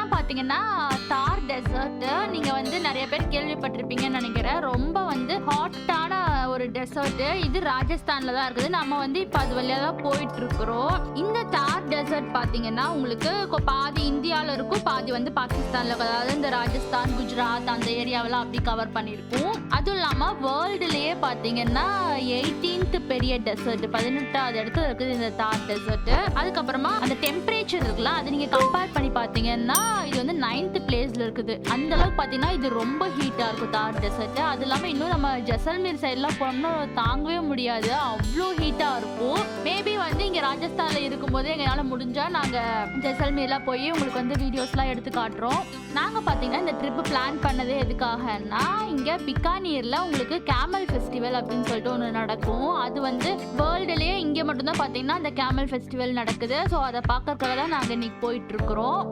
இதுதான் பாத்தீங்கன்னா தார் டெசர்ட். நீங்க வந்து நிறைய பேர் கேள்விப்பட்டிருப்பீங்கன்னு நினைக்கிறேன். ரொம்ப வந்து ஹாட்டான ஒரு டெசர்ட். இது ராஜஸ்தான்ல தான் இருக்குது. நம்ம வந்து இப்ப அது வழியா தான் போயிட்டு இருக்கிறோம். இந்த தார் டெசர்ட் பாத்தீங்கன்னா உங்களுக்கு பாதி இந்தியால இருக்கும், பாதி வந்து பாகிஸ்தான்ல, அதாவது இந்த ராஜஸ்தான், குஜராத் அந்த ஏரியாவெல்லாம் அப்படி கவர் பண்ணிருக்கும். அதுவும் இல்லாம வேர்ல்டுலயே பாத்தீங்கன்னா 18th பெரிய டெசர்ட், 18வது இடத்துல இருக்குது இந்த தார் டெசர்ட். அதுக்கப்புறமா அந்த டெம்பரேச்சர் இருக்குல்ல, அது நீங்க கம்பேர் பண்ணி பாத்தீங்கன்னா இது வந்து 9th பிளேஸ்ல இருக்குது. அந்த அளவுக்கு பாத்தீங்கன்னா இது ரொம்ப ஹீட்டா இருக்கும் தார் டெசர்ட். அது இல்லாம இன்னும் நம்ம ஜெசல்மீர் சைட்லாம் போனோம்னா தாங்கவே முடியாது, அவ்வளோ ஹீட்டா இருக்கும். மேபி வந்து இங்க ராஜஸ்தான்ல இருக்கும்போது எங்களால முடிஞ்சா நாங்க ஜெசல்மீர்ல போய் உங்களுக்கு வந்து வீடியோஸ்லாம் எடுத்து காட்டுறோம். நாங்க பாத்தீங்கன்னா இந்த ட்ரிப் பிளான் பண்ணதே எதுக்காகனா, இங்க பிகானீர்ல உங்களுக்கு கேமல் ஃபெஸ்டிவல் அப்படின்னு சொல்லிட்டு ஒன்று நடக்கும். அது வந்து வேர்ல்டுலயே இங்க மட்டும்தான் பாத்தீங்கன்னா அந்த கேமல் ஃபெஸ்டிவல் நடக்குது. ஸோ அதை பார்க்கறதுக்காக தான் நாங்க இன்னைக்கு போயிட்டு இருக்கிறோம்.